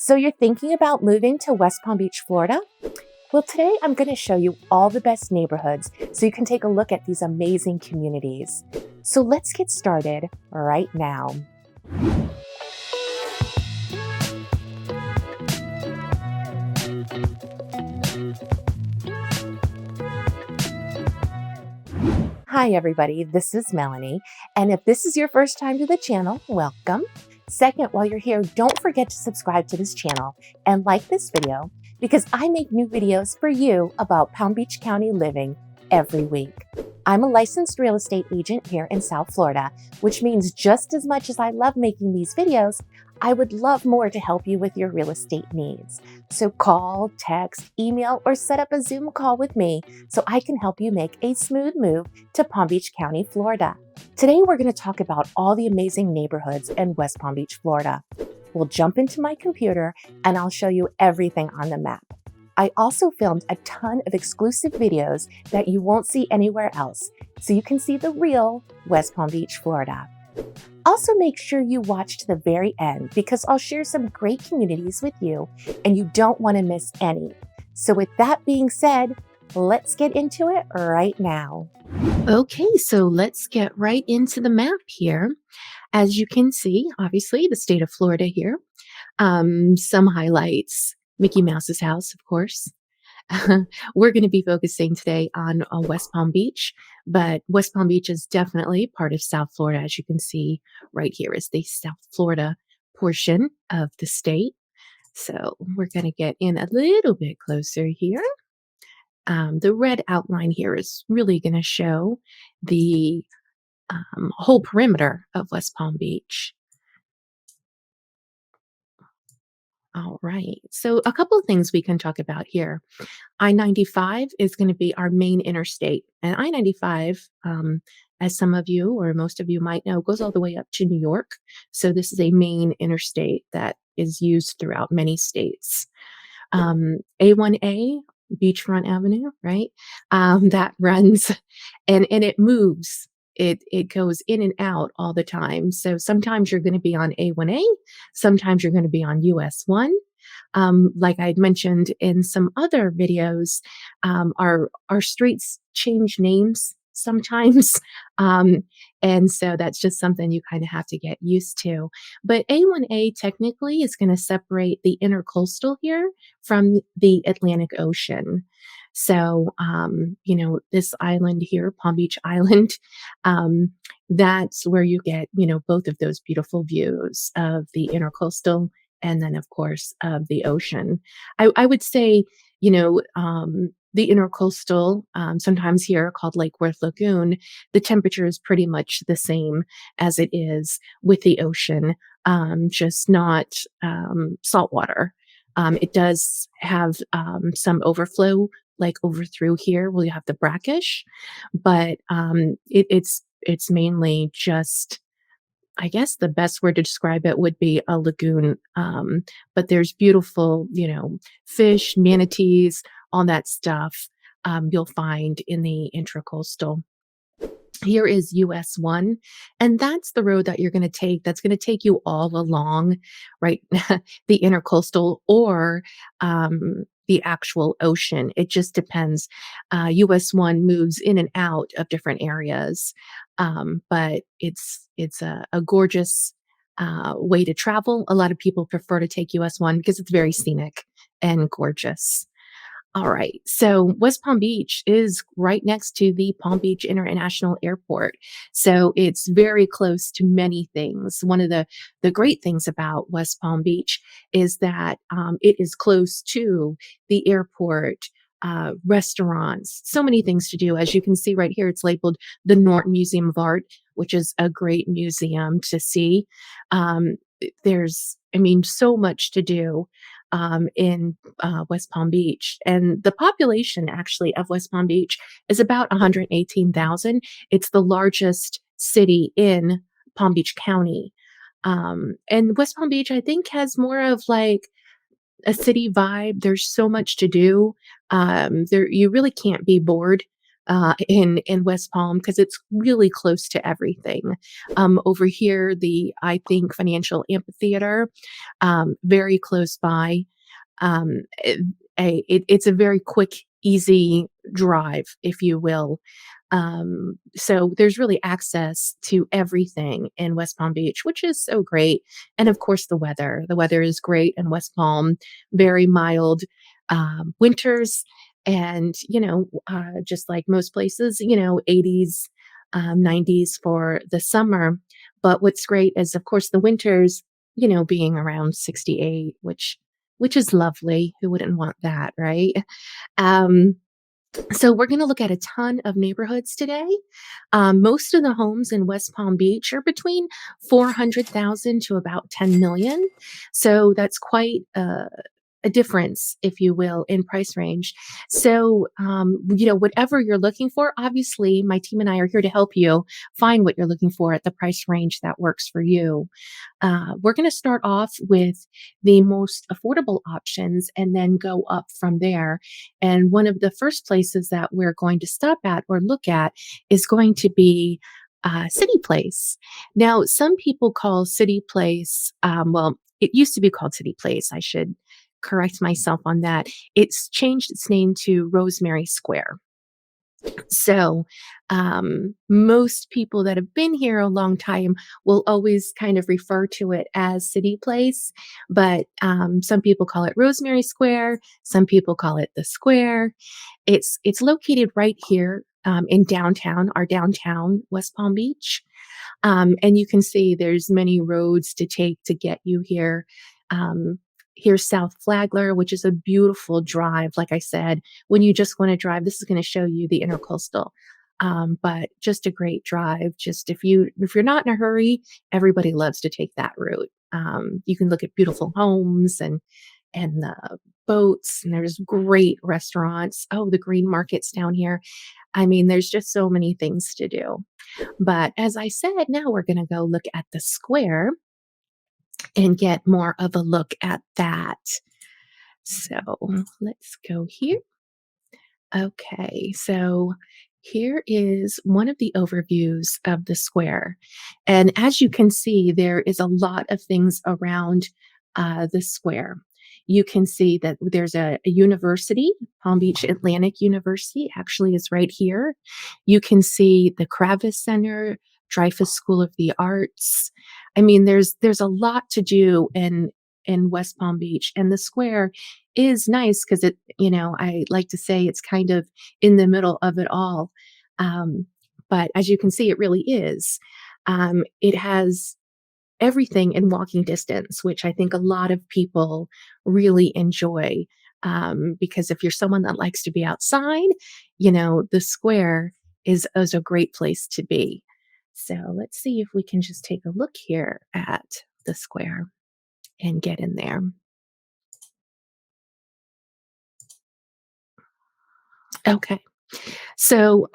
So you're thinking about moving to West Palm Beach, Florida? Well, today I'm going to show you all the best neighborhoods so you can take a look at these amazing communities. So let's get started right now. Hi everybody, this is Melanie, and if this is your first time to the channel, welcome. Second, while you're here, don't forget to subscribe to this channel and like this video because I make new videos for you about Palm Beach County living every week. I'm a licensed real estate agent here in South Florida, which means just as much as I love making these videos, I would love more to help you with your real estate needs. So call, text, email, or set up a Zoom call with me so I can help you make a smooth move to Palm Beach County, Florida. Today, we're going to talk about all the amazing neighborhoods in West Palm Beach, Florida. We'll jump into my computer and I'll show you everything on the map. I also filmed a ton of exclusive videos that you won't see anywhere else, so you can see the real West Palm Beach, Florida. Also, make sure you watch to the very end because I'll share some great communities with you and you don't want to miss any. So with that being said, let's get into it right now. Okay, so let's get right into the map here. As you can see, obviously, the state of Florida here. Some highlights, Mickey Mouse's house, of course. We're going to be focusing today on West Palm Beach, but West Palm Beach is definitely part of South Florida. As you can see right here is the South Florida portion of the state. So we're going to get in a little bit closer here. The red outline here is really going to show the whole perimeter of West Palm Beach. All right. So a couple of things we can talk about here. I-95 is going to be our main interstate. And I-95, as some of you or most of you might know, goes all the way up to New York. So this is a main interstate that is used throughout many states. A1A, Beachfront Avenue, right? That runs and it moves. It goes in and out all the time. So sometimes you're going to be on A1A, sometimes you're going to be on US 1. Like I'd mentioned in some other videos, our streets change names sometimes. And so that's just something you kind of have to get used to. But A1A technically is going to separate the intercoastal here from the Atlantic Ocean. So, this island here, Palm Beach Island, that's where you get, both of those beautiful views of the intercoastal and then, of course, of the ocean. I would say, the intercoastal, sometimes here called Lake Worth Lagoon, the temperature is pretty much the same as it is with the ocean, just not saltwater. It does have some overflow, like over through here where you have the brackish, but it's mainly just, I guess the best word to describe it would be a lagoon. But there's beautiful, fish, manatees, all that stuff you'll find in the intracoastal. Here is US 1, and that's the road that you're going to take. That's going to take you all along, right? The intercoastal or the actual ocean. It just depends. US 1 moves in and out of different areas, but it's a gorgeous way to travel. A lot of people prefer to take US 1 because it's very scenic and gorgeous. All right. So West Palm Beach is right next to the Palm Beach International Airport. So it's very close to many things. One of the great things about West Palm Beach is that it is close to the airport, restaurants, so many things to do. As you can see right here, it's labeled the Norton Museum of Art, which is a great museum to see. There's, so much to do in West Palm Beach. And the population actually of West Palm Beach is about 118,000. It's the largest city in Palm Beach County. And West Palm Beach, I think, has more of like a city vibe. There's so much to do. You really can't be bored in West Palm because it's really close to everything. Over here, the I think Financial Amphitheater, very close by. Um, it, it's a very quick, easy drive, if you will. So there's really access to everything in West Palm Beach, which is so great. And of course, the weather. The weather is great in West Palm, very mild winters. And, just like most places, 80s, 90s for the summer. But what's great is, of course, the winters, being around 68, which is lovely. Who wouldn't want that, right? Um, so we're going to look at a ton of neighborhoods today. Most of the homes in West Palm Beach are between 400,000 to about 10 million. So that's quite a difference, if you will, in price range. So, whatever you're looking for, obviously, my team and I are here to help you find what you're looking for at the price range that works for you. We're going to start off with the most affordable options and then go up from there. And one of the first places that we're going to stop at or look at is going to be City Place. Now, some people call City Place, well, it used to be called City Place. I should correct myself on that. It's changed its name to Rosemary Square. So, most people that have been here a long time will always kind of refer to it as City Place, but some people call it Rosemary Square. Some people call it the Square. It's located right here in downtown, our downtown West Palm Beach, and you can see there's many roads to take to get you here. Um, Here's South Flagler, which is a beautiful drive. Like I said, when you just want to drive, this is going to show you the intercoastal. But just a great drive. Just if you're not in a hurry, everybody loves to take that route. You can look at beautiful homes and boats, and there's great restaurants. Oh, the green markets down here. I mean, there's just so many things to do. But as I said, now we're going to go look at the square and get more of a look at that. So let's go here. Okay, so here is one of the overviews of the square. And as you can see, there is a lot of things around the square. You can see that there's a university, Palm Beach Atlantic University actually is right here. You can see the Kravis Center, Dreyfus School of the Arts. I mean, there's a lot to do in West Palm Beach, and the square is nice because I like to say it's kind of in the middle of it all. Um, but as you can see, it really is. It has everything in walking distance, which I think a lot of people really enjoy. Because if you're someone that likes to be outside, the square is a great place to be. So let's see if we can just take a look here at the square and get in there. Okay. So,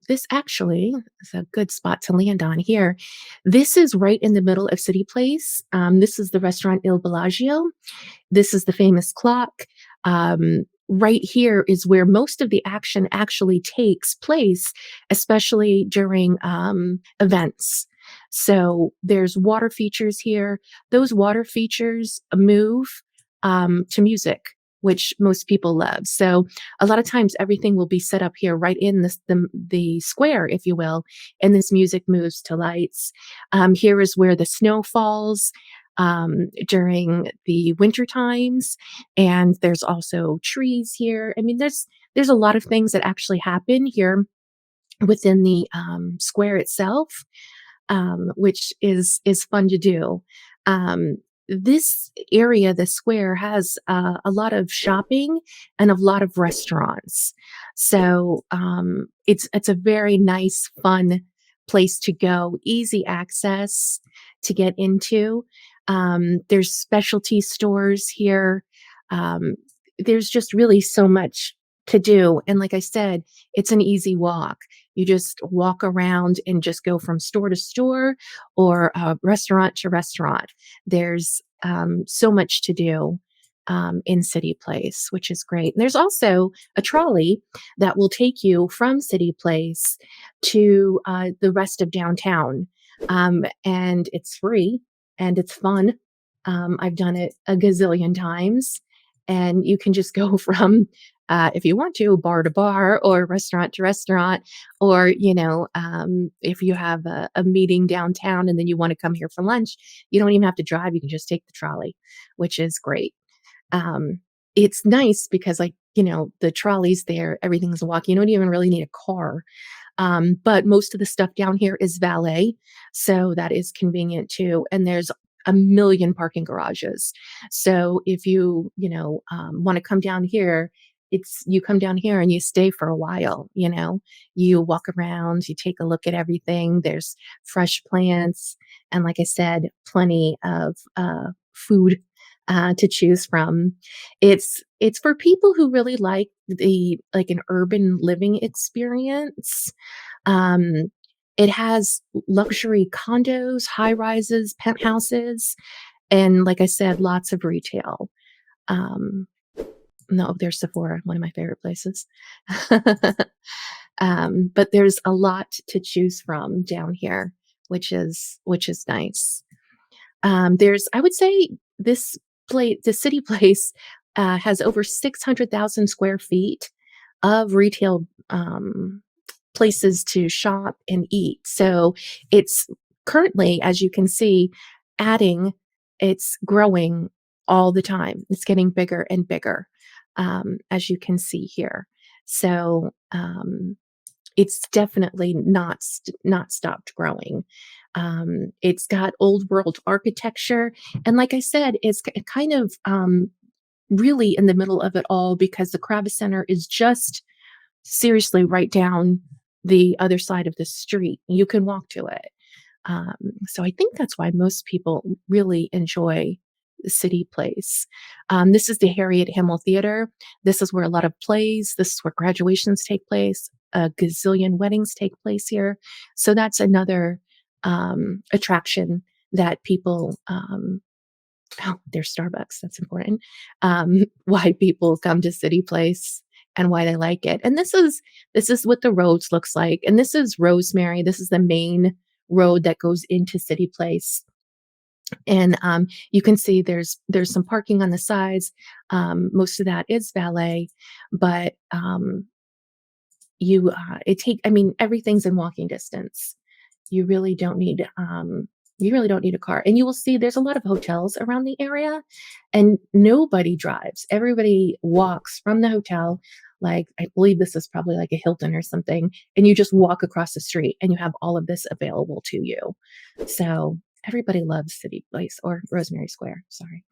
this actually is a good spot to land on here. This is right in the middle of City Place. This is the restaurant Il Bellagio. This is the famous clock. Right here is where most of the action actually takes place, especially during events. So there's water features here. Those water features move to music, which most people love. So a lot of times everything will be set up here right in the square, if you will, and this music moves to lights. Here is where the snow falls during the winter times, and there's also trees here. I mean, there's a lot of things that actually happen here within the square itself, which is fun to do. This area, the square, has a lot of shopping and a lot of restaurants. So it's a very nice, fun place to go. Easy access to get into. There's specialty stores here. Um, there's just really so much to do. And like I said, it's an easy walk. You just walk around and just go from store to store or restaurant to restaurant. There's so much to do. in City Place, which is great. And there's also a trolley that will take you from City Place to the rest of downtown. And it's free and it's fun. I've done it a gazillion times. And you can just go from, if you want to bar or restaurant to restaurant, or, if you have a meeting downtown and then you want to come here for lunch, you don't even have to drive. You can just take the trolley, which is great. Um, it's nice because, like, the trolley's there, everything's walking. You don't even really need a car. But most of the stuff down here is valet, so that is convenient too. And there's a million parking garages. So if want to come down here, you come down here and you stay for a while. You walk around, you take a look at everything. There's fresh plants, and like I said, plenty of food to choose from. It's for people who really like an urban living experience. Um, it has luxury condos, high rises, penthouses, and like I said, lots of retail. Um, no, there's Sephora, one of my favorite places. But there's a lot to choose from down here, which is nice. I would say the city place has over 600,000 square feet of retail places to shop and eat. So it's currently, as you can see, adding, it's growing all the time. It's getting bigger and bigger, as you can see here. So it's definitely not stopped growing. It's got old world architecture, and like I said, it's kind of really in the middle of it all because the Kravis Center is just seriously right down the other side of the street. You can walk to it. Um, so I think that's why most people really enjoy the city place. This is the Harriet Himmel Theater. This is where a lot of plays, this is where graduations take place. A gazillion weddings take place here. So that's another attraction that people, oh, there's Starbucks. That's important. Why people come to City Place and why they like it. And this is what the roads looks like. And this is Rosemary. This is the main road that goes into City Place. And you can see there's some parking on the sides. Most of that is valet, but I mean, everything's in walking distance. You really don't need a car. And you will see there's a lot of hotels around the area and nobody drives. Everybody walks from the hotel. Like, I believe this is probably like a Hilton or something, and you just walk across the street and you have all of this available to you. So everybody loves City Place, or Rosemary Square. Sorry,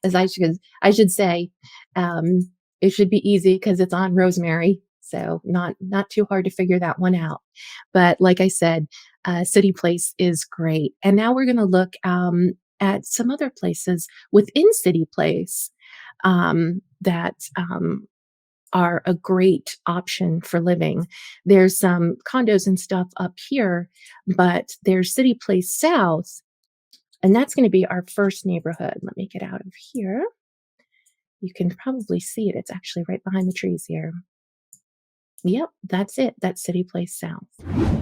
as I should say, um, it should be easy because it's on Rosemary, so not too hard to figure that one out. But like I said, City Place is great. And now we're going to look at some other places within City Place that are a great option for living. There's some condos and stuff up here, but there's City Place South, and that's going to be our first neighborhood. Let me get out of here. You can probably see it. It's actually right behind the trees here. Yep, that's it. That's City Place South.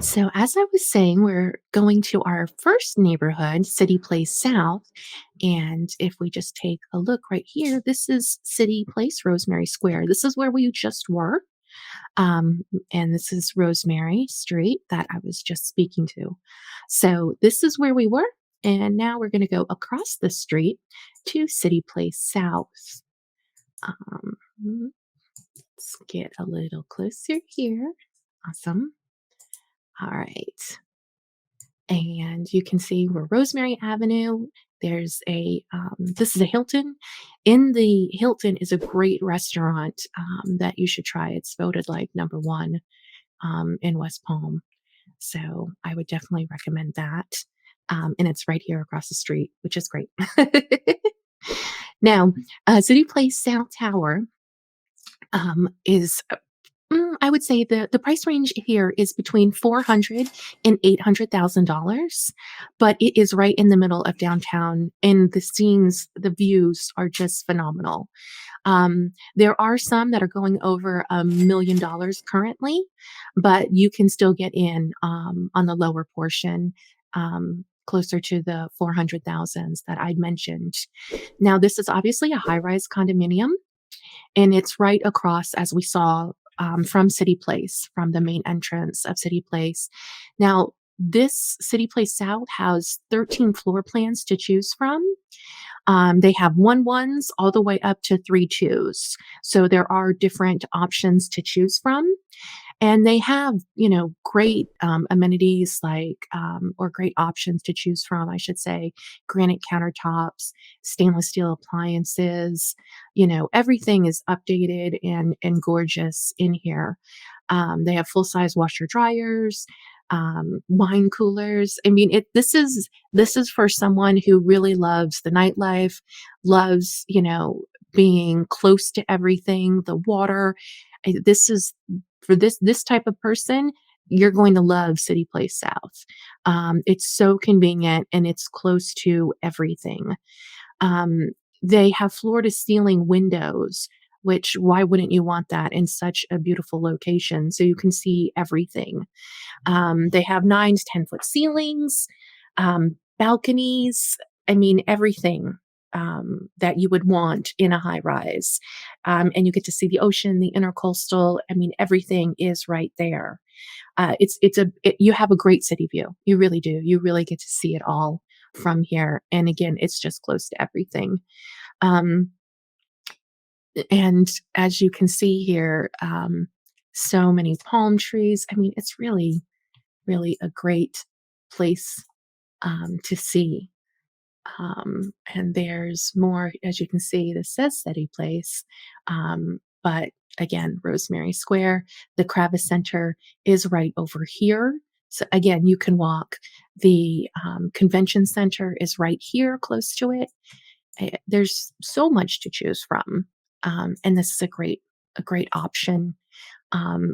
So, as I was saying, we're going to our first neighborhood, City Place South. And if we just take a look right here, this is City Place, Rosemary Square. This is where we just were. Um, and this is Rosemary Street that I was just speaking to. So, this is where we were. And now we're going to go across the street to City Place South. Um, let's get a little closer here. Awesome. All right. And you can see we're Rosemary Avenue. This is a Hilton. In the Hilton is a great restaurant that you should try. It's voted like number one in West Palm. So I would definitely recommend that. And it's right here across the street, which is great. Now, City Place South Tower is I would say the price range here is between 400 and $800,000, but it is right in the middle of downtown, and the scenes, the views are just phenomenal. There are some that are going over $1 million currently, but you can still get in on the lower portion, closer to the 400,000s that I'd mentioned. Now, this is obviously a high-rise condominium, and it's right across, as we saw, from City Place, from the main entrance of City Place. Now, this City Place South has 13 floor plans to choose from. They have one ones all the way up to three twos. So there are different options to choose from. And they have, great amenities or great options to choose from, I should say, granite countertops, stainless steel appliances. Everything is updated and gorgeous in here. They have full size washer dryers, wine coolers. I mean, this is for someone who really loves the nightlife, loves being close to everything, the water. This is for this type of person. You're going to love City Place South. It's so convenient and it's close to everything. Um, they have floor to ceiling windows, which why wouldn't you want that in such a beautiful location? So you can see everything. They have 9 to 10 foot ceilings, balconies. I mean, everything that you would want in a high rise. And you get to see the ocean, the intercoastal. I mean, everything is right there. You have a great city view. You really do. You really get to see it all from here. And again, it's just close to everything. Um, and as you can see here, so many palm trees. I mean, it's really, really a great place to see. And there's more, as you can see, this says Steady Place. But again, Rosemary Square, the Kravis Center is right over here. So again, you can walk. The convention center is right here close to it. There's so much to choose from. And this is a great option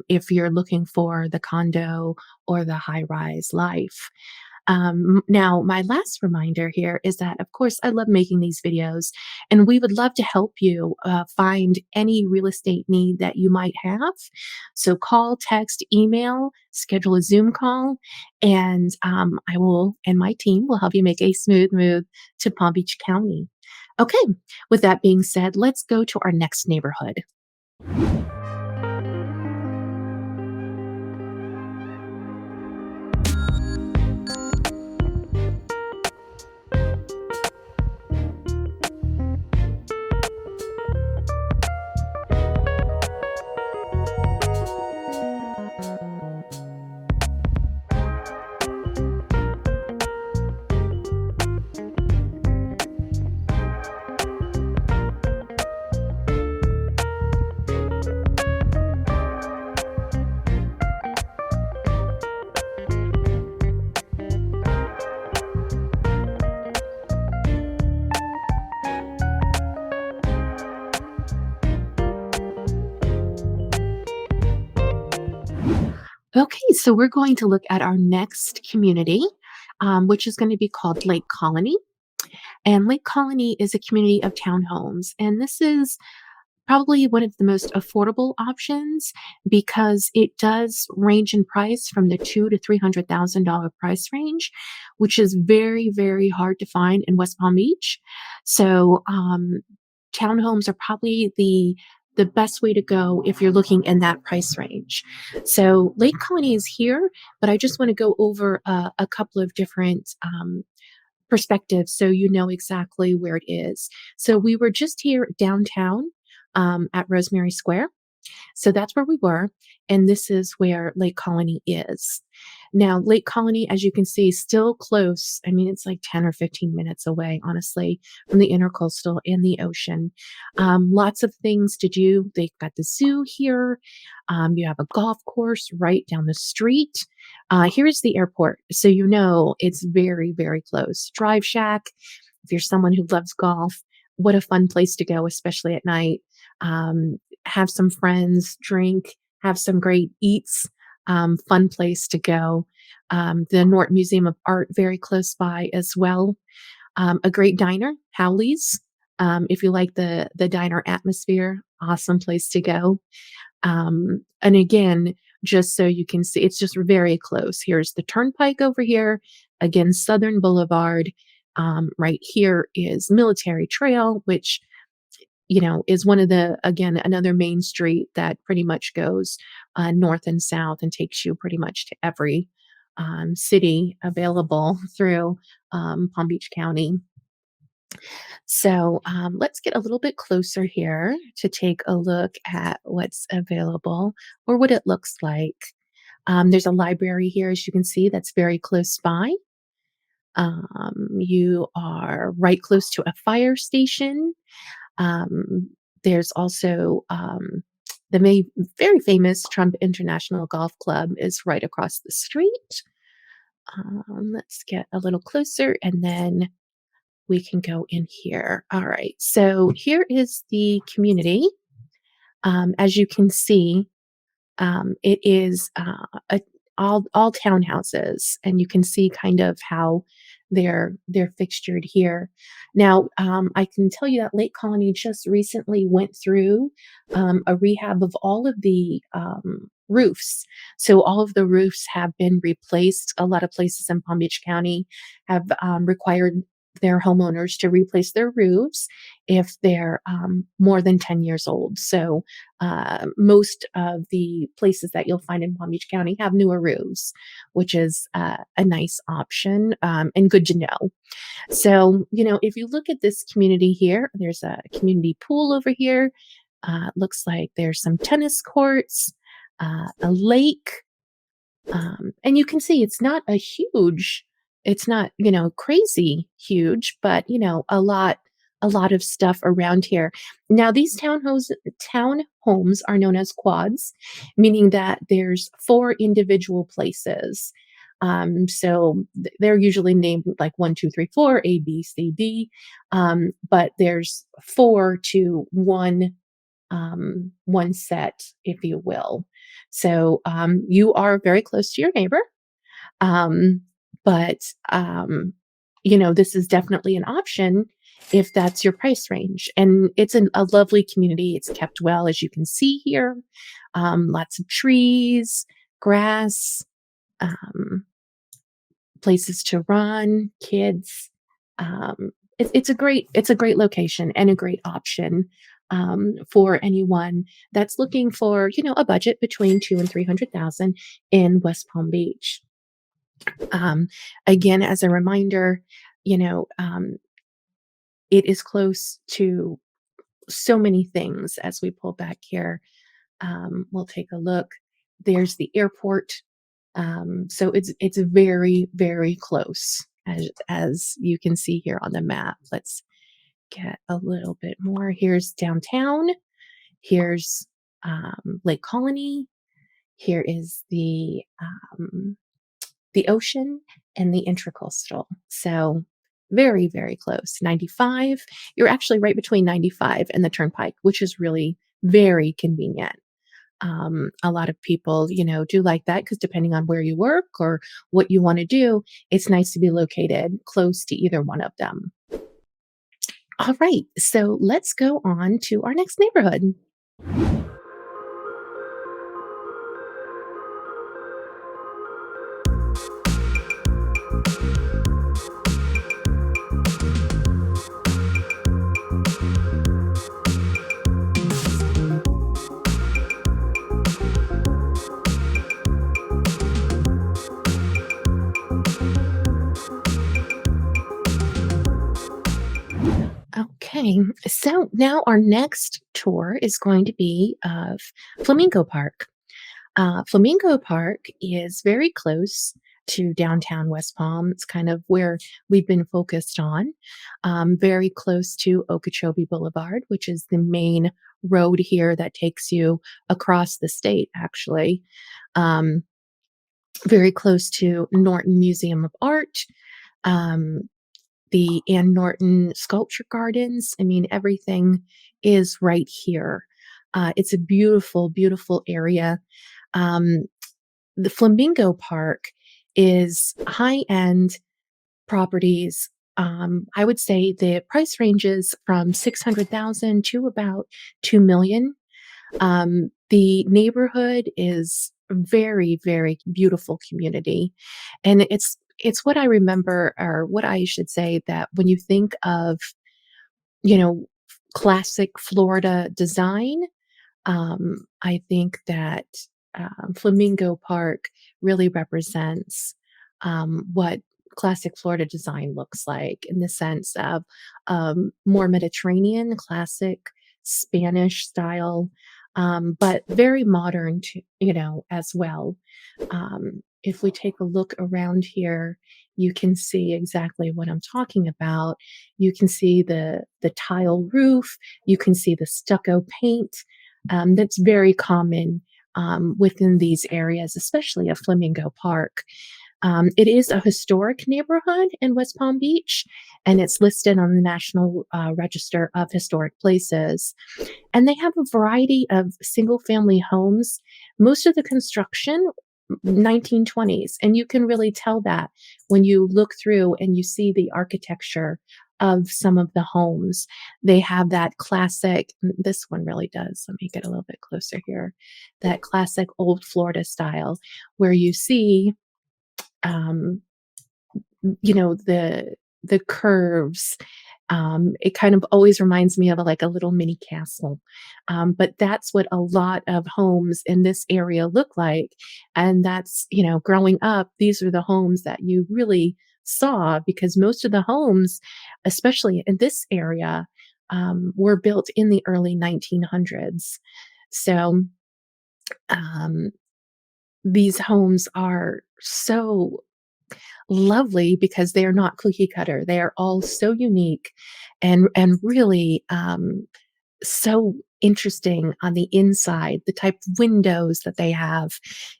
if you're looking for the condo or the high rise life. Now, my last reminder here is that, of course, I love making these videos, and we would love to help you find any real estate need that you might have. So, call, text, email, schedule a Zoom call, and I will and my team will help you make a smooth move to Palm Beach County. Okay, with that being said, let's go to our next neighborhood. Okay, so we're going to look at our next community, which is going to be called Lake Colony. And Lake Colony is a community of townhomes. And this is probably one of the most affordable options because it does range in price from the $200,000 to $300,000 price range, which is very, very hard to find in West Palm Beach. So, townhomes are probably the best way to go if you're looking in that price range. So Lake Colony is here, but I just want to go over a couple of different perspectives so you know exactly where it is. So we were just here downtown at Rosemary Square. So that's where we were. And this is where Lake Colony is. Now, Lake Colony, as you can see, is still close. I mean, it's like 10 or 15 minutes away, honestly, from the intercoastal and the ocean. Lots of things to do. They've got the zoo here. You have a golf course right down the street. Here's the airport. So you know it's very, very close. Drive Shack, if you're someone who loves golf, what a fun place to go, especially at night. Have some friends, drink, have some great eats, fun place to go. The Norton Museum of Art very close by as well. A great diner, Howley's. If you like the diner atmosphere, awesome place to go. And again, just so you can see, it's just very close. Here's the Turnpike over here. Again, Southern Boulevard. Right here is Military Trail, which is one of again, another main street that pretty much goes north and south and takes you pretty much to every city available through Palm Beach County. So let's get a little bit closer here to take a look at what's available or what it looks like. There's a library here, as you can see, that's very close by. You are right close to a fire station. There's also very famous Trump International Golf Club is right across the street. Let's get a little closer and then we can go in here. All right, so here is the community. As you can see, it is all townhouses, and you can see kind of how they're fixtured here. Now, I can tell you that Lake Colony just recently went through a rehab of all of the roofs. So all of the roofs have been replaced. A lot of places in Palm Beach County have required their homeowners to replace their roofs if they're more than 10 years old. So most of the places that you'll find in Palm Beach County have newer roofs, which is a nice option and good to know. So, if you look at this community here, there's a community pool over here. Looks like there's some tennis courts, a lake, and you can see it's not, crazy huge, but a lot of stuff around here. Now, these townhomes are known as quads, meaning that there's 4 individual places. So they're usually named like 1, 2, 3, 4, A, B, C, D. But there's 4 to one set, if you will. So you are very close to your neighbor. Um, but this is definitely an option if that's your price range. And it's a lovely community. It's kept well, as you can see here. Lots of trees, grass, places to run, kids. It's a great location and a great option for anyone that's looking for a budget between 2 and 300,000 in West Palm Beach. Again, as a reminder, it is close to so many things. As we pull back here, we'll take a look. There's the airport. So it's very, very close, as you can see here on the map. Let's get a little bit more. Here's downtown. Here's Lake Colony. Here is the ocean and the intracoastal. So very, very close. 95. You're actually right between 95 and the Turnpike, which is really very convenient. A lot of people, do like that because depending on where you work or what you want to do, it's nice to be located close to either one of them. All right, so let's go on to our next neighborhood. Okay, so now our next tour is going to be of Flamingo Park. Flamingo Park is very close to downtown West Palm. It's kind of where we've been focused on, very close to Okeechobee Boulevard, which is the main road here that takes you across the state, actually. Um, Very close to Norton Museum of Art. The Ann Norton Sculpture Gardens. I mean, everything is right here. It's a beautiful, beautiful area. Um, the Flamingo Park is high end properties. I would say the price ranges from 600,000 to about 2 million. The neighborhood is a very, very beautiful community, and it's what I remember, or what I should say, that when you think of, you know, classic Florida design, I think that Flamingo Park really represents what classic Florida design looks like, in the sense of more Mediterranean, classic Spanish style, but very modern, as well. If we take a look around here, you can see exactly what I'm talking about. You can see the tile roof. You can see the stucco paint. That's very common within these areas, especially at Flamingo Park. It is a historic neighborhood in West Palm Beach, and it's listed on the National Register of Historic Places. And they have a variety of single family homes, most of the construction 1920s. And you can really tell that when you look through and you see the architecture of some of the homes. They have that classic, this one really does. Let me get a little bit closer here. That classic old Florida style where you see um, the curves. It kind of always reminds me of like a little mini castle. But that's what a lot of homes in this area look like. And that's, growing up, these are the homes that you really saw, because most of the homes, especially in this area, were built in the early 1900s. So um, these homes are so lovely because they are not cookie cutter. They are all so unique and really so interesting on the inside, the type of windows that they have.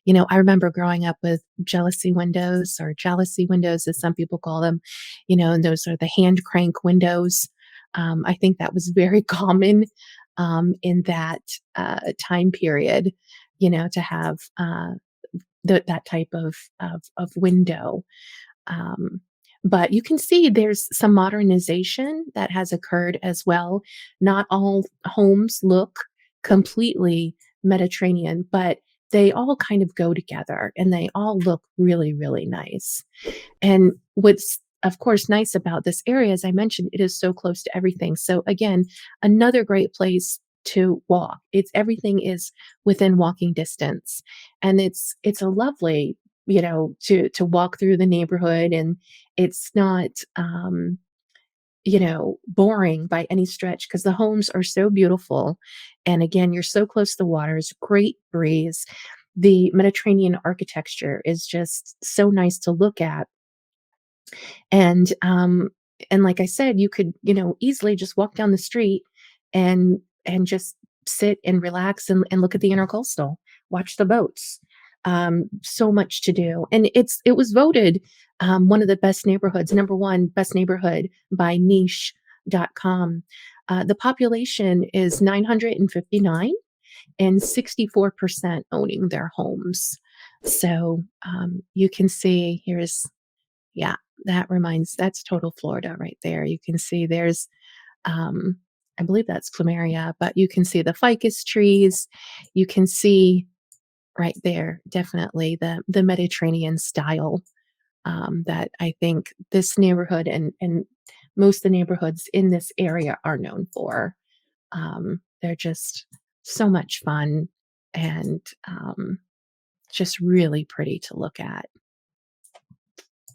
I remember growing up with jealousy windows, as some people call them, and those are the hand crank windows. I think that was very common in that time period, to have that type of window. Um, but you can see there's some modernization that has occurred as well. Not all homes look completely Mediterranean, but they all kind of go together and they all look really, really nice. And what's, of course, nice about this area, as I mentioned, it is so close to everything. So again, another great place to walk. Everything is within walking distance, and it's a lovely, to walk through the neighborhood, and it's not boring by any stretch, because the homes are so beautiful. And again, you're so close to the water. It's a great breeze. The Mediterranean architecture is just so nice to look at. And like I said, you could, easily just walk down the street and just sit and relax and look at the intercoastal, watch the boats. So much to do. And it was voted one of the best neighborhoods, number one best neighborhood by niche.com. The population is 959, and 64% owning their homes. So you can see yeah, that's total Florida right there. You can see there's, um, I believe that's plumeria, but you can see the ficus trees. You can see right there, definitely the Mediterranean style that I think this neighborhood and most of the neighborhoods in this area are known for. They're just so much fun and just really pretty to look at.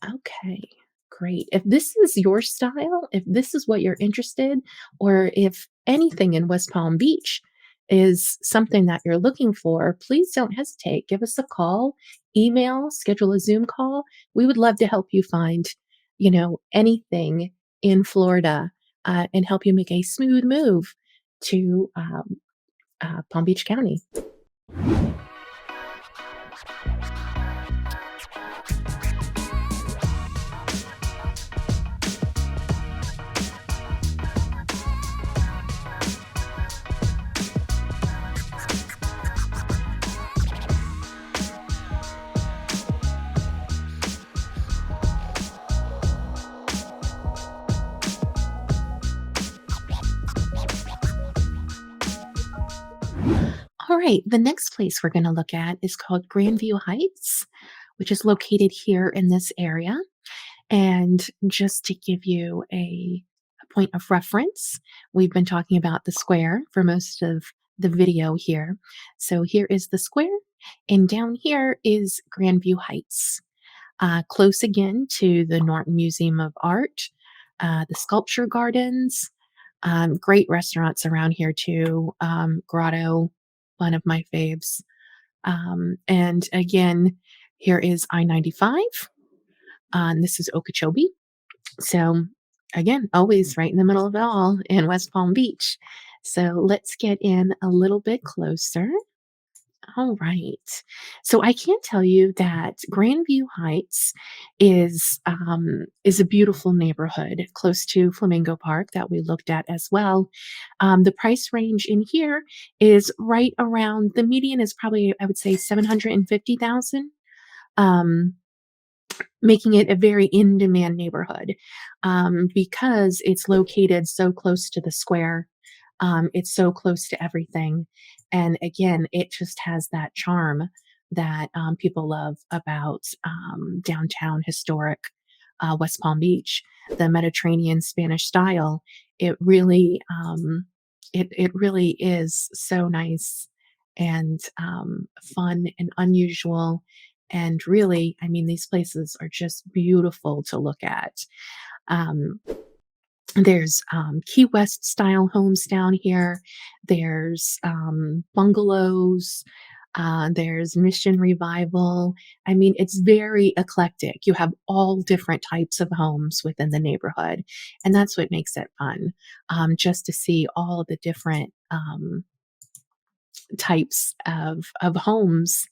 Okay, great. If this is your style, if this is what you're interested, or if anything in West Palm Beach is something that you're looking for, please don't hesitate. Give us a call, email, schedule a Zoom call. We would love to help you find, anything in Florida and help you make a smooth move to Palm Beach County. All right, the next place we're going to look at is called Grandview Heights, which is located here in this area. And just to give you a point of reference, we've been talking about the square for most of the video here. So here is the square, and down here is Grandview Heights, close again to the Norton Museum of Art, the sculpture gardens, great restaurants around here too. Grotto, one of my faves. And again, here is I-95. And this is Okeechobee. So again, always right in the middle of it all in West Palm Beach. So let's get in a little bit closer. All right. So I can tell you that Grandview Heights is a beautiful neighborhood close to Flamingo Park that we looked at as well. The price range in here is right around the median is probably I would say 750,000. Um, Making it a very in-demand neighborhood, because it's located so close to the square. It's so close to everything, and again, it just has that charm that, people love about, downtown historic, West Palm Beach, the Mediterranean Spanish style. It really, it really is so nice and, fun and unusual, and really, I mean, these places are just beautiful to look at. Um, there's Key West style homes down here. There's bungalows. There's Mission Revival. I mean, it's very eclectic. You have all different types of homes within the neighborhood, and that's what makes it fun. Just to see all the different types of homes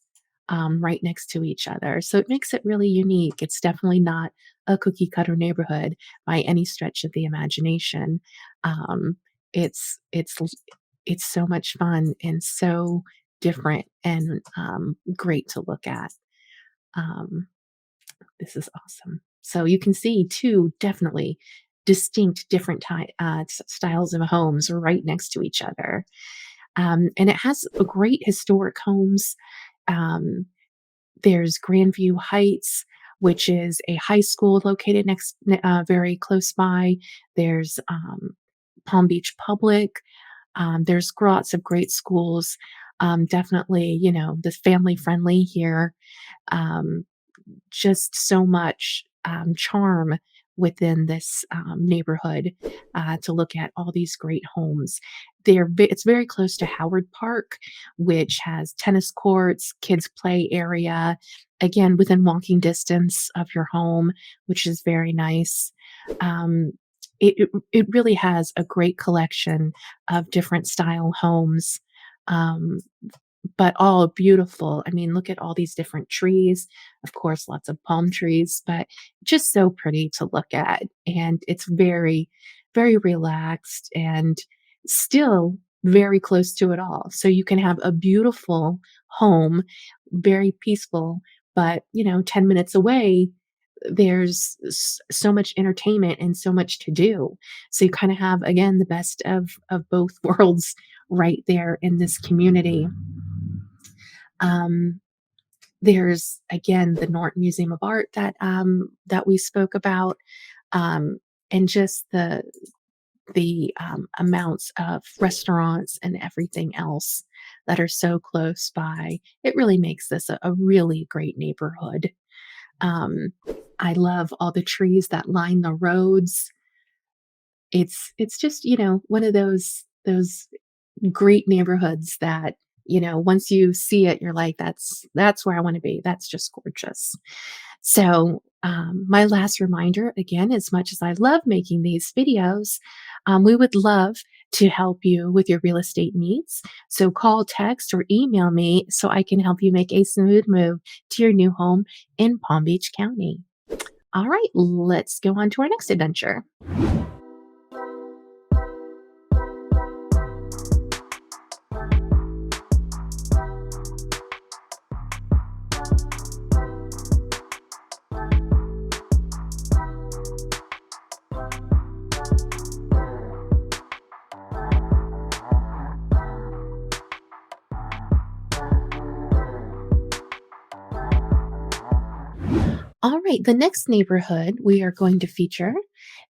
right next to each other. So it makes it really unique. It's definitely not a cookie cutter neighborhood by any stretch of the imagination. Um, it's it's so much fun and so different and great to look at. Um, this is awesome. So you can see two definitely distinct different styles of homes right next to each other. And it has a great historic homes. Um, there's Grandview Heights, which is a high school located very close by. There's Palm Beach Public. There's lots of great schools. Definitely, you know, the family friendly here. Um, just so much charm within this neighborhood to look at all these great homes. It's very close to Howard Park, which has tennis courts, kids play area, again within walking distance of your home, which is very nice. Um, it really has a great collection of different style homes. Um, but all beautiful. I mean, look at all these different trees. Of course, lots of palm trees, but just so pretty to look at. And it's very, very relaxed and still very close to it all. So you can have a beautiful home, very peaceful, but 10 minutes away, there's so much entertainment and so much to do. So you kind of have again the best of both worlds right there in this community. Um, there's again the Norton Museum of Art that we spoke about, um, and just the amounts of restaurants and everything else that are so close by. It really makes this a really great neighborhood. Um, I love all the trees that line the roads. It's just one of those great neighborhoods that, once you see it, you're like, that's where I want to be. That's just gorgeous. So, my last reminder again, as much as I love making these videos, we would love to help you with your real estate needs. So, call, text, or email me so I can help you make a smooth move to your new home in Palm Beach County. All right, let's go on to our next adventure. right, the next neighborhood we are going to feature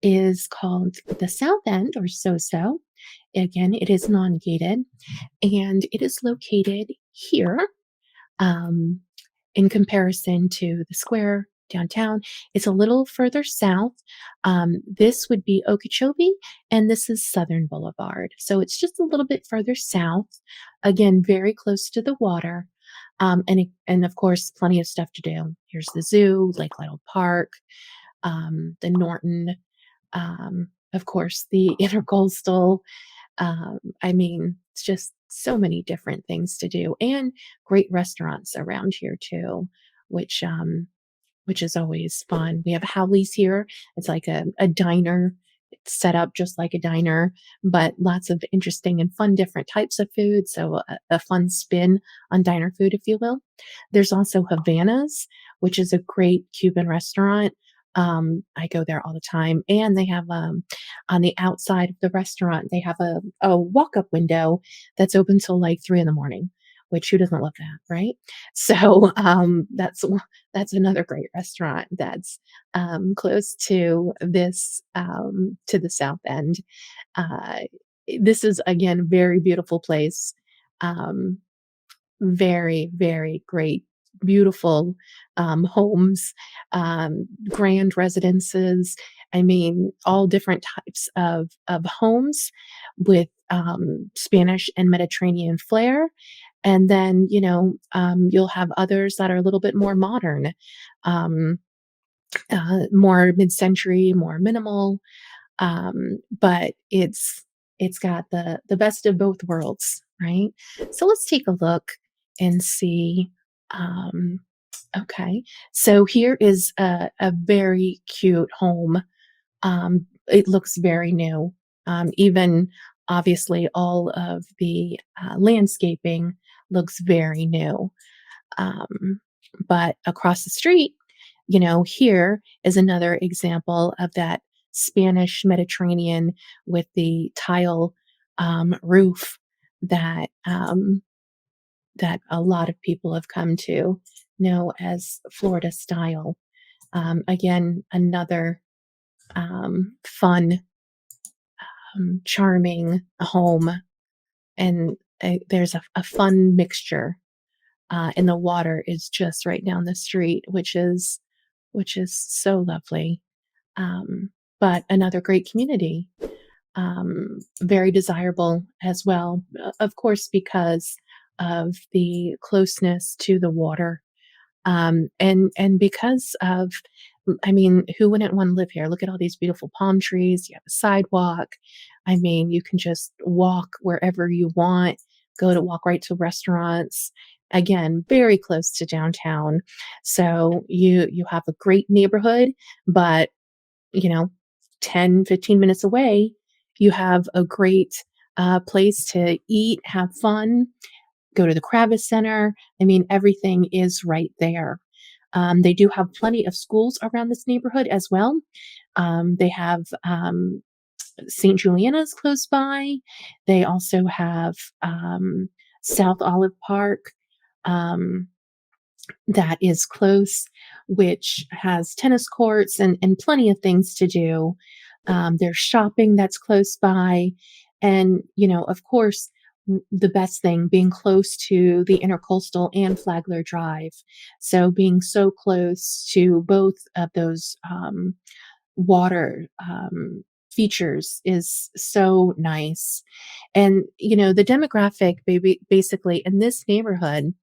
is called the South End or So. Again, it is non-gated and it is located here. Um, in comparison to the square downtown. It's a little further south. This would be Okeechobee, and this is Southern Boulevard. So it's just a little bit further south. Again, very close to the water. And of course, plenty of stuff to do. Here's the zoo, Lake Lidle Park, the Norton, of course, the Intercoastal, I mean, it's just so many different things to do and great restaurants around here too, which which is always fun. We have Howley's here. It's like a diner. It's set up just like a diner, but lots of interesting and fun different types of food. So a fun spin on diner food, if you will. There's also Havana's, which is a great Cuban restaurant. I go there all the time, and they have on the outside of the restaurant they have a walk up window that's open till like 3 in the morning. Which who doesn't love that, right? So that's another great restaurant that's close to this to the South End. Uh, this is again very beautiful place. Um, very, very great, beautiful homes, grand residences. I mean, all different types of homes with Spanish and Mediterranean flair. And then, you'll have others that are a little bit more modern, um, more mid-century, more minimal, but it's got the best of both worlds, right? So let's take a look and see. Um, okay, so here is a very cute home. It looks very new. Even obviously, all of the landscaping looks very new. Um, but across the street, here is another example of that Spanish Mediterranean with the tile roof that that a lot of people have come to know as Florida style. Again, another fun, charming home, and there's a fun mixture. And the water is just right down the street, which is so lovely. Um, but another great community, very desirable as well, of course, because of the closeness to the water, and because of, I mean, who wouldn't want to live here? Look at all these beautiful palm trees. You have a sidewalk. I mean, you can just walk wherever you want. Walk right to restaurants. Again, very close to downtown. So you have a great neighborhood, but you know, 10-15 minutes away, you have a great place to eat, have fun, go to the Kravis Center. I mean, everything is right there. They do have plenty of schools around this neighborhood as well. They have St. Juliana's close by. They also have South Olive Park. Um, that is close, which has tennis courts and plenty of things to do. There's shopping that's close by. And, of course, the best thing being close to the Intercoastal and Flagler Drive. So being so close to both of those water features is so nice. And, the demographic basically in this neighborhood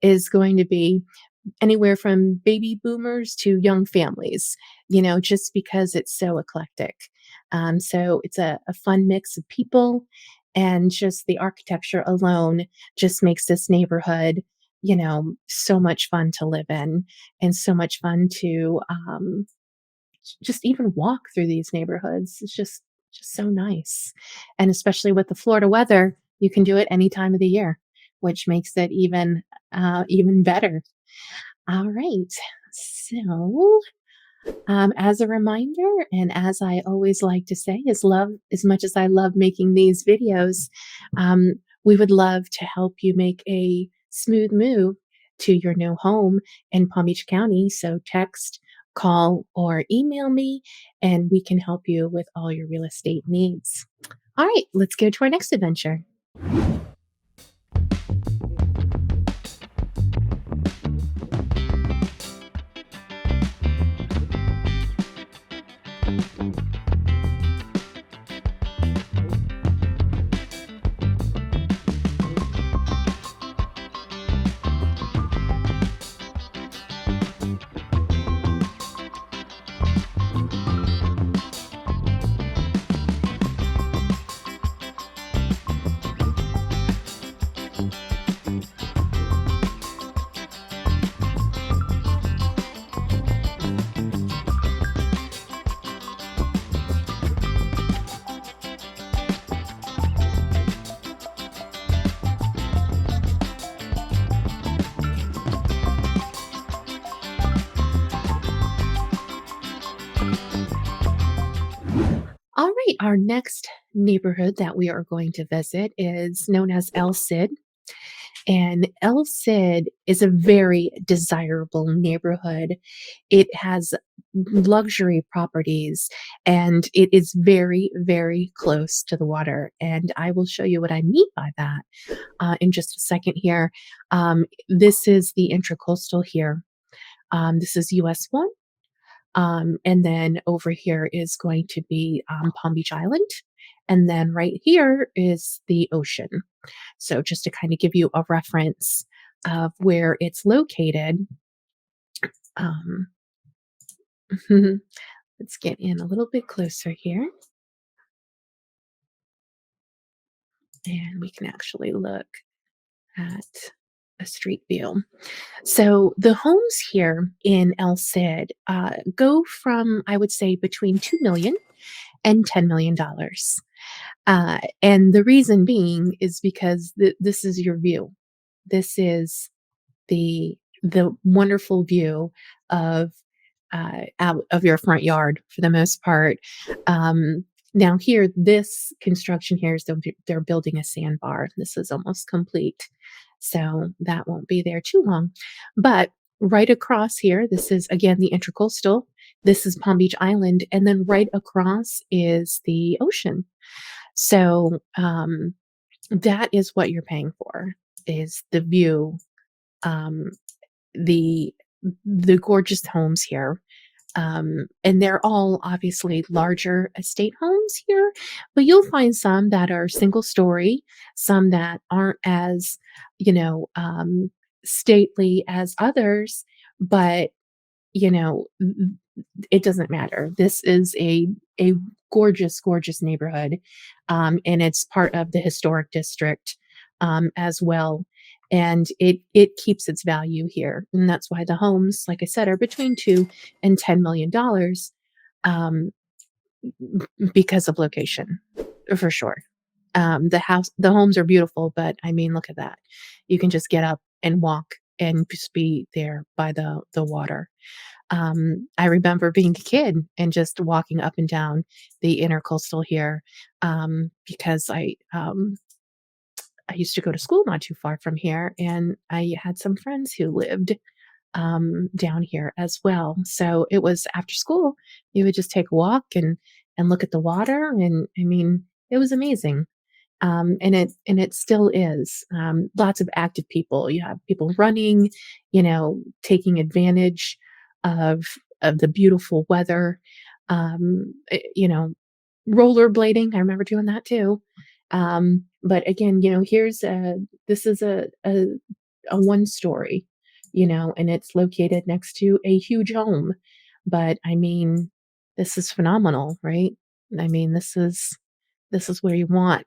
is going to be anywhere from baby boomers to young families, just because it's so eclectic. So it's a fun mix of people, and just the architecture alone just makes this neighborhood, so much fun to live in and so much fun to just even walk through these neighborhoods. It's just so nice. And especially with the Florida weather, you can do it any time of the year, which makes it even better. All right. So, as a reminder, and as I always like to say, as much as I love making these videos, we would love to help you make a smooth move to your new home in Palm Beach County. So text call or email me, and we can help you with all your real estate needs. All right, let's go to our next adventure. All right, our next neighborhood that we are going to visit is known as El Cid. And El Cid is a very desirable neighborhood. It has luxury properties and it is very, very close to the water. And I will show you what I mean by that in just a second here. This is the intracoastal here. This is US 1. And then over here is going to be Palm Beach Island. And then right here is the ocean. So just to kind of give you a reference of where it's located, um, let's get in a little bit closer here. And we can actually look at a street view. So the homes here in El Cid go from, I would say, between 2 million and $10 million. And the reason being is because this is your view. This is the wonderful view of out of your front yard for the most part. Now here, this construction here is they're building a sandbar. This is almost complete, so that won't be there too long. But right across here, this is again the Intracoastal. This is Palm Beach Island, and then right across is the ocean. So that is what you're paying for, is the view, um, the the gorgeous homes here. And they're all obviously larger estate homes here, but you'll find some that are single story, some that aren't as, you know, stately as others, but you know, it doesn't matter. This is a gorgeous, gorgeous neighborhood, and it's part of the historic district as well. And it keeps its value here, and that's why the homes, like I said, are between $2 and $10 million, um, because of location, for sure. The homes are beautiful, but I mean, look at that. You can just get up and walk and just be there by the water. I remember being a kid and just walking up and down the intercoastal here, because I used to go to school not too far from here, and I had some friends who lived down here as well. So it was after school, you would just take a walk and look at the water, and I mean, it was amazing. And it still is. Lots of active people. You have people running, taking advantage of of the beautiful weather. You know, rollerblading. I remember doing that too. But again, here's this is a one story, and it's located next to a huge home. But I mean, this is phenomenal, right? I mean, this is where you want.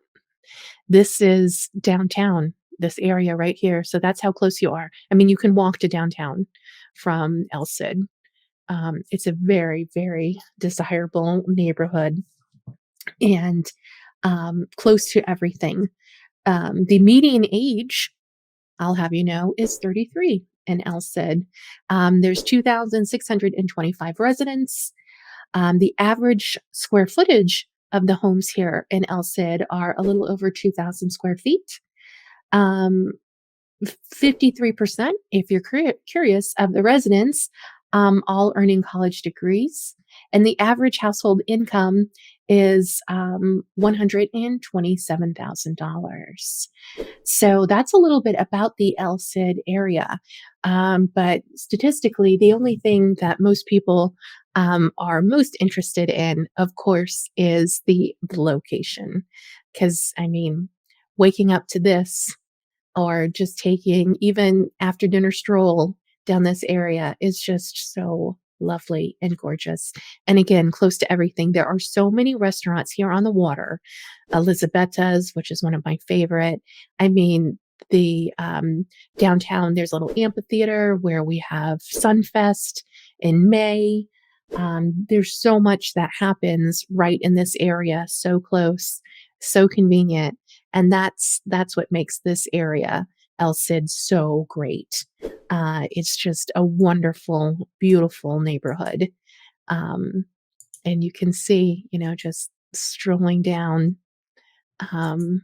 This is downtown, this area right here. So that's how close you are. I mean, you can walk to downtown from El Cid. It's a very, very desirable neighborhood and close to everything. The median age, I'll have you know, is 33 in El Cid. There's 2,625 residents. The average square footage of the homes here in El Cid are a little over 2,000 square feet. 53%, if you're curious, of the residents all earning college degrees. And the average household income is $127,000. So that's a little bit about the LCID area. But statistically, the only thing that most people are most interested in, of course, is the location. Because, I mean, waking up to this or just taking even after dinner stroll down this area is just so lovely and gorgeous. And again, close to everything. There are so many restaurants here on the water. Elizabeta's, which is one of my favorite. I mean, the downtown, there's a little amphitheater where we have Sunfest in May. There's so much that happens right in this area, so close, so convenient, and that's what makes this area, El Cid, so great. It's just a wonderful, beautiful neighborhood, um, and you can see, just strolling down um,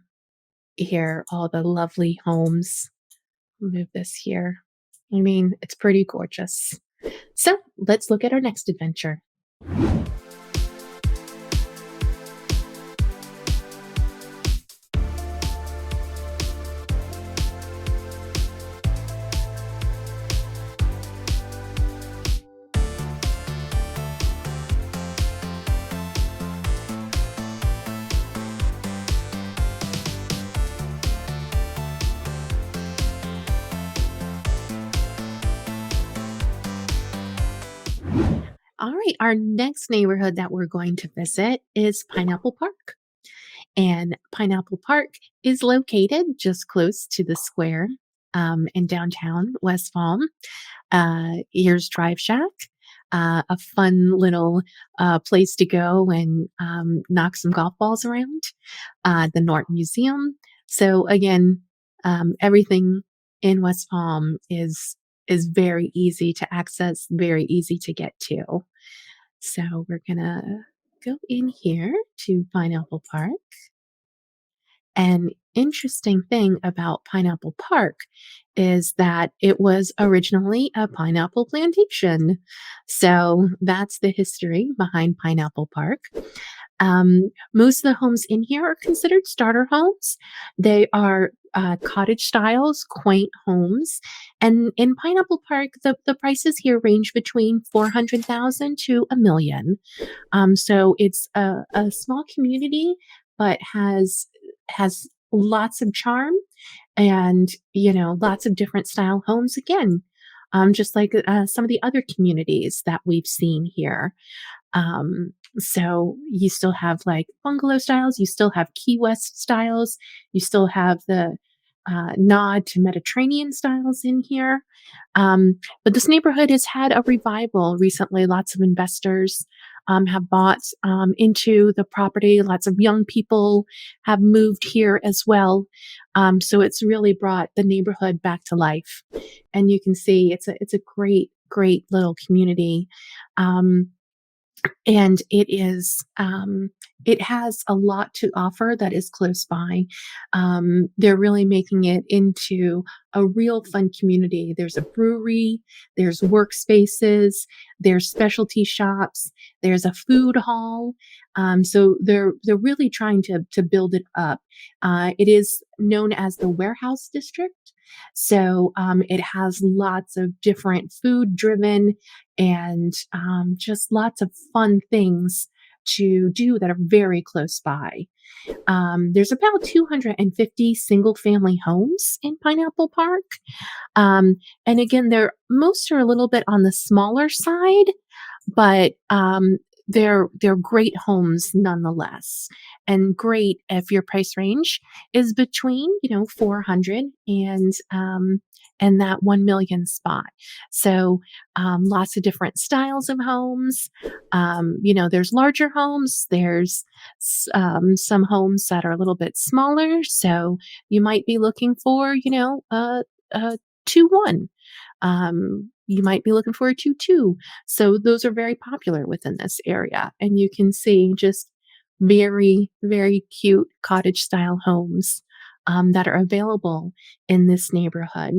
here, all the lovely homes. Move this here. I mean, it's pretty gorgeous. So let's look at our next adventure. All right, our next neighborhood that we're going to visit is Pineapple Park. And Pineapple Park is located just close to the square in downtown West Palm. Here's Drive Shack, a fun little place to go and knock some golf balls around. The Norton Museum. So again, everything in West Palm is very easy to access, very easy to get to. So we're gonna go in here to Pineapple Park. An interesting thing about Pineapple Park is that it was originally a pineapple plantation. So that's the history behind Pineapple Park. Most of the homes in here are considered starter homes. They are cottage styles, quaint homes. And in Pineapple Park, the prices here range between 400,000 to a million. So it's a small community, but has lots of charm and lots of different style homes again. Just like some of the other communities that we've seen here. So you still have like bungalow styles, you still have Key West styles, you still have the nod to Mediterranean styles in here. But this neighborhood has had a revival recently. Lots of investors have bought into the property. Lots of young people have moved here as well. So it's really brought the neighborhood back to life. And you can see it's a great, great little community. And it has a lot to offer that is close by. They're really making it into a real fun community. There's a brewery, there's workspaces, there's specialty shops, there's a food hall. So they're really trying to build it up. It is known as the Warehouse District. So it has lots of different food driven and just lots of fun things to do that are very close by. There's about 250 single family homes in Pineapple Park. And again, most are a little bit on the smaller side, but they're great homes nonetheless, and great if your price range is between 400 and that 1 million spot. So lots of different styles of homes. There's larger homes. There's some homes that are a little bit smaller. So you might be looking for a 2-1. You might be looking for a 2-2. So those are very popular within this area. And you can see just very, very cute cottage style homes that are available in this neighborhood.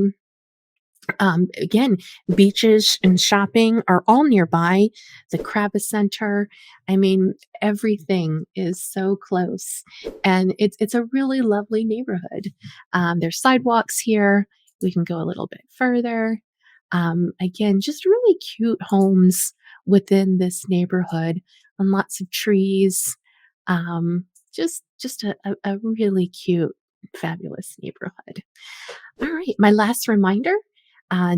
Again, beaches and shopping are all nearby. The Kravis Center. I mean, everything is so close, and it's a really lovely neighborhood. There's sidewalks here. We can go a little bit further. Again, just really cute homes within this neighborhood, and lots of trees. Just a really cute, fabulous neighborhood. All right, my last reminder,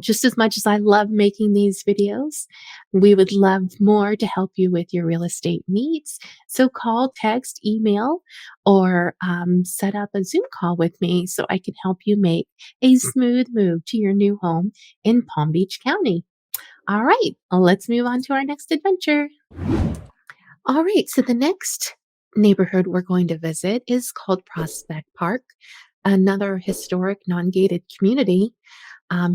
just as much as I love making these videos, we would love more to help you with your real estate needs. So call, text, email, or set up a Zoom call with me so I can help you make a smooth move to your new home in Palm Beach County. All right, let's move on to our next adventure. All right, so the next neighborhood we're going to visit is called Prospect Park, another historic non gated community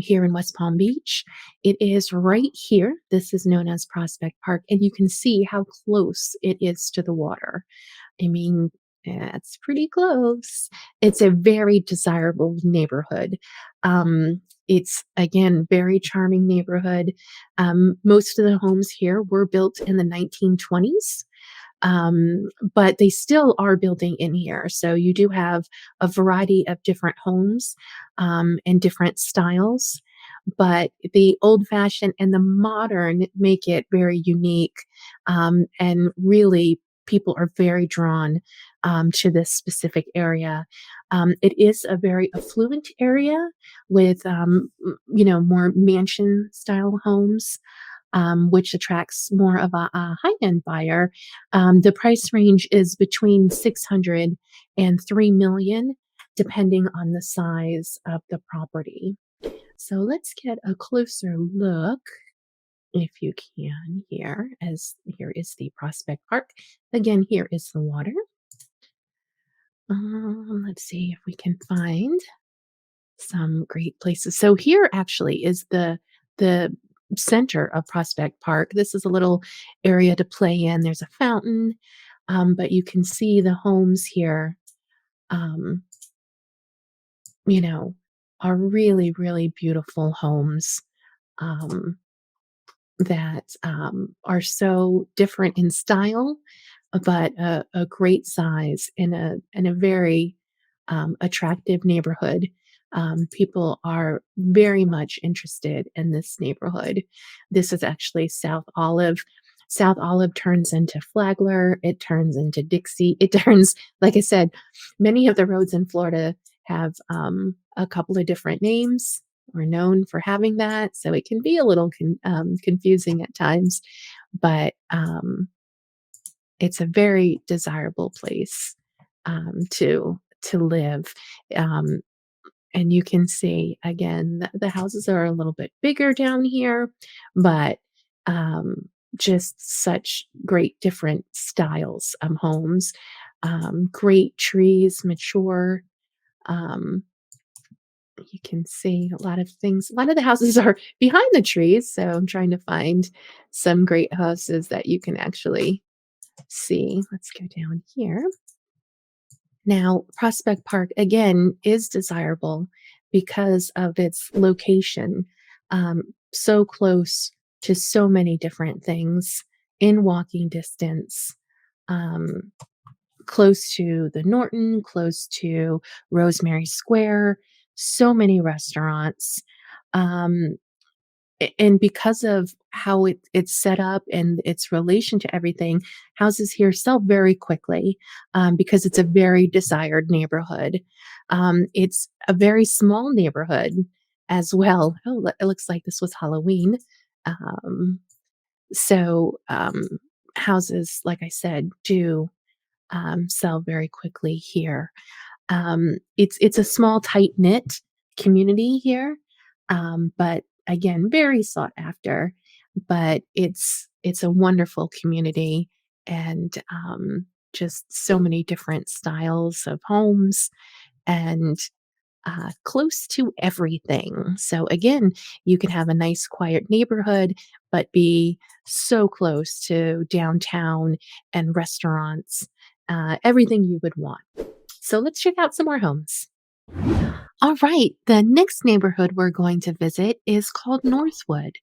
here in West Palm Beach. It is right here. This is known as Prospect Park, and you can see how close it is to the water. I mean, it's pretty close. It's a very desirable neighborhood. It's again very charming neighborhood. Most of the homes here were built in the 1920s, but they still are building in here. So you do have a variety of different homes and different styles, but the old fashioned and the modern make it very unique. And really, people are very drawn to this specific area. It is a very affluent area with, more mansion style homes, which attracts more of a high-end buyer. The price range is between 600 and 3 million, depending on the size of the property. So let's get a closer look, if you can, here, as here is the Prospect Park. Again, here is the water. Let's see if we can find some great places. So here actually is the center of Prospect Park. This is a little area to play in. There's a fountain, but you can see the homes here, um, you know, are really, really beautiful homes. Um, that are so different in style, but a great size in a very attractive neighborhood. People are very much interested in this neighborhood. This is actually South Olive. South Olive turns into Flagler. It turns into Dixie. It turns, like I said, many of the roads in Florida have a couple of different names. We're known for having that, so it can be a little confusing at times, but it's a very desirable place to live. Um, and you can see again the houses are a little bit bigger down here, but just such great different styles of homes. Great trees, mature. Um, you can see a lot of things. A lot of the houses are behind the trees, so I'm trying to find some great houses that you can actually see. Let's go down here. Now, Prospect Park again is desirable because of its location, so close to so many different things in walking distance. Um, Close to the Norton, close to Rosemary Square, so many restaurants. Um, and because of how it's set up and its relation to everything, houses here sell very quickly because it's a very desired neighborhood. It's a very small neighborhood as well. Oh, it looks like this was Halloween. Um, so houses, like I said, do sell very quickly here. It's a small, tight knit community here, but again, very sought after. But it's a wonderful community, and just so many different styles of homes and close to everything. So again, you can have a nice, quiet neighborhood, but be so close to downtown and restaurants, everything you would want. So let's check out some more homes. All right, the next neighborhood we're going to visit is called Northwood.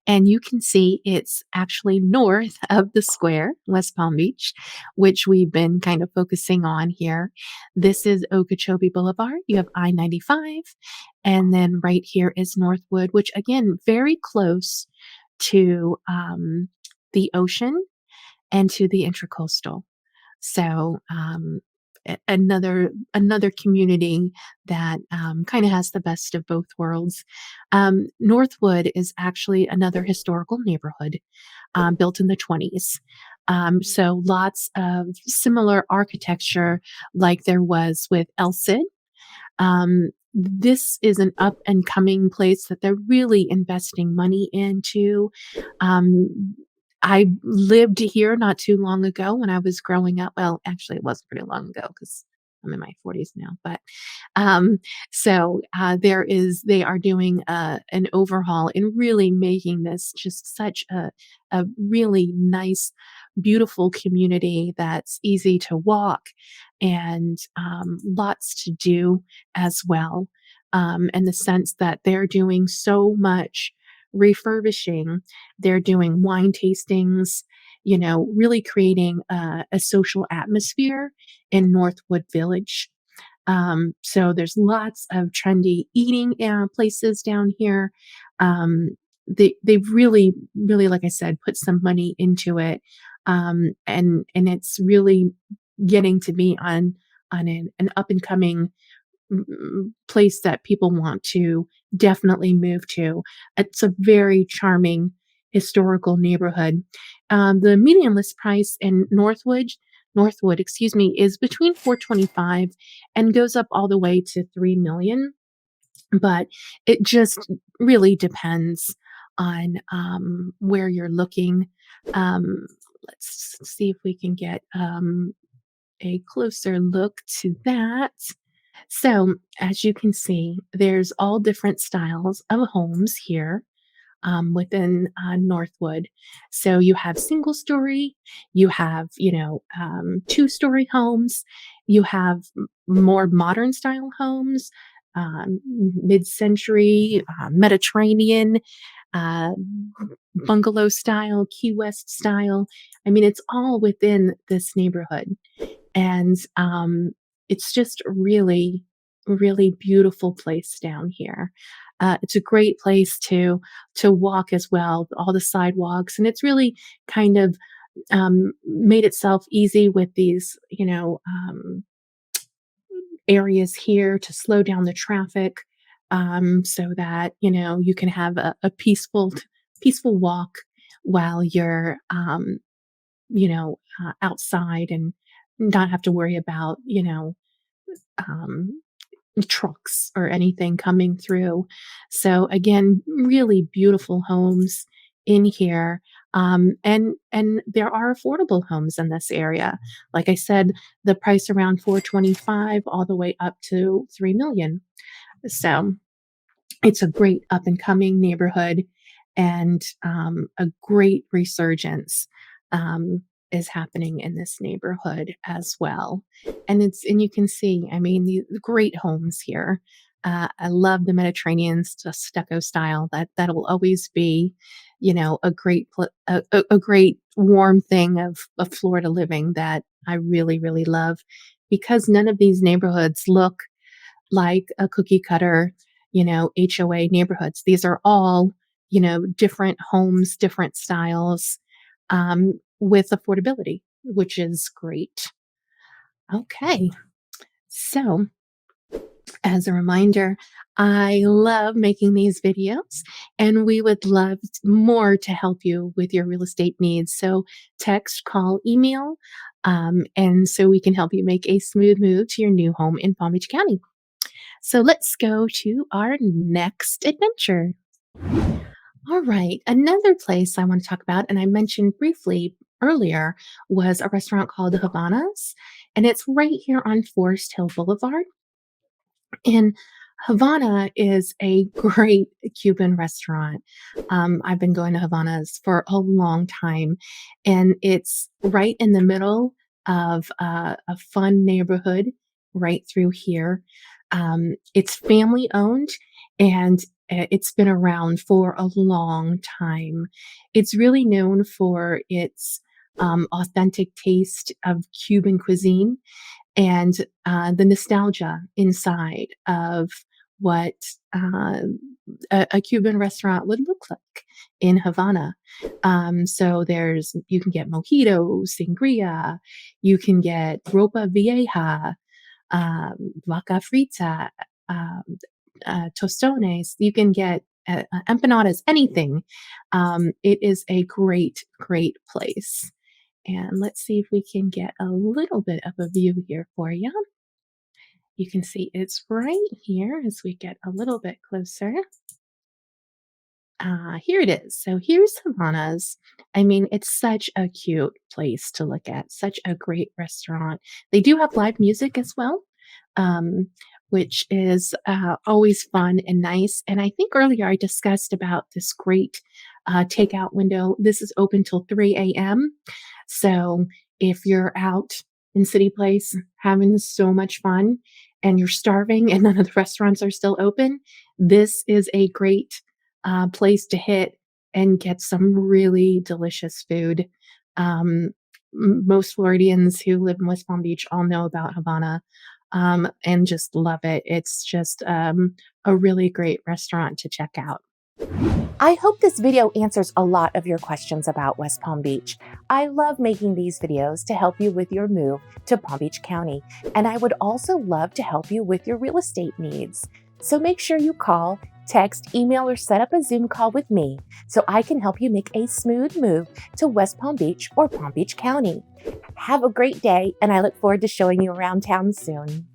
And you can see it's actually north of the square, West Palm Beach, which we've been kind of focusing on here. This is Okeechobee Boulevard. You have I 95. And then right here is Northwood, which again, very close to the ocean and to the Intracoastal. So another community that kind of has the best of both worlds. Northwood is actually another historical neighborhood built in the 20s. So lots of similar architecture like there was with El Cid. This is an up and coming place that they're really investing money into. Um, I lived here not too long ago when I was growing up. Well, actually, it wasn't pretty long ago because I'm in my 40s now. But um, they are doing an overhaul and really making this just such a really nice, beautiful community that's easy to walk and lots to do as well. In the sense that they're doing so much refurbishing, they're doing wine tastings, really creating a social atmosphere in Northwood Village. So there's lots of trendy eating places down here. They've really, like I said, put some money into it, and it's really getting to be on an up and coming place that people want to definitely move to. It's a very charming historical neighborhood. The median list price in Northwood, excuse me, is between 425 and goes up all the way to 3 million. But it just really depends on where you're looking. Um, let's see if we can get a closer look to that. So, as you can see, there's all different styles of homes here within Northwood. So you have single story, you have, two-story homes, you have more modern style homes, mid-century, Mediterranean, uh, bungalow style, Key West style. I mean, it's all within this neighborhood. And it's just really beautiful place down here. It's a great place to walk as well, all the sidewalks, and it's really kind of made itself easy with these, areas here to slow down the traffic, so that you can have a peaceful walk while you're outside and not have to worry about um, trucks or anything coming through. So again, really beautiful homes in here. And there are affordable homes in this area. Like I said, the price around 425 all the way up to 3 million. So it's a great up and coming neighborhood and a great resurgence um, is happening in this neighborhood as well. And you can see, I mean, the great homes here. I love the Mediterranean stucco style. That will always be, a great warm thing of Florida living that I really love, because none of these neighborhoods look like a cookie cutter, HOA neighborhoods. These are all, different homes, different styles, with affordability, which is great. Okay. So, as a reminder, I love making these videos and we would love more to help you with your real estate needs. So, text, call, email, and so we can help you make a smooth move to your new home in Palm Beach County. So let's go to our next adventure. All right, another place I want to talk about, and I mentioned briefly earlier, was a restaurant called the Havanas, and it's right here on Forest Hill Boulevard. And Havana is a great Cuban restaurant. I've been going to Havana's for a long time, and it's right in the middle of a fun neighborhood right through here. It's family owned and it's been around for a long time. It's really known for its authentic taste of Cuban cuisine and the nostalgia inside of what uh, a Cuban restaurant would look like in Havana. So you can get mojitos, sangria, you can get ropa vieja, vaca frita, um, tostones. You can get empanadas, anything. It is a great, great place. And let's see if we can get a little bit of a view here for you. You can see it's right here as we get a little bit closer. Here it is. So here's Havana's. I mean, it's such a cute place to look at, such a great restaurant. They do have live music as well, um, which is always fun and nice. And I think earlier I discussed about this great takeout window. This is open till 3 a.m. So if you're out in City Place having so much fun and you're starving and none of the restaurants are still open, this is a great place to hit and get some really delicious food. Most Floridians who live in West Palm Beach all know about Havana and just love it. It's just a really great restaurant to check out. I hope this video answers a lot of your questions about West Palm Beach. I love making these videos to help you with your move to Palm Beach County, and I would also love to help you with your real estate needs. So make sure you call, text, email, or set up a Zoom call with me so I can help you make a smooth move to West Palm Beach or Palm Beach County. Have a great day, and I look forward to showing you around town soon.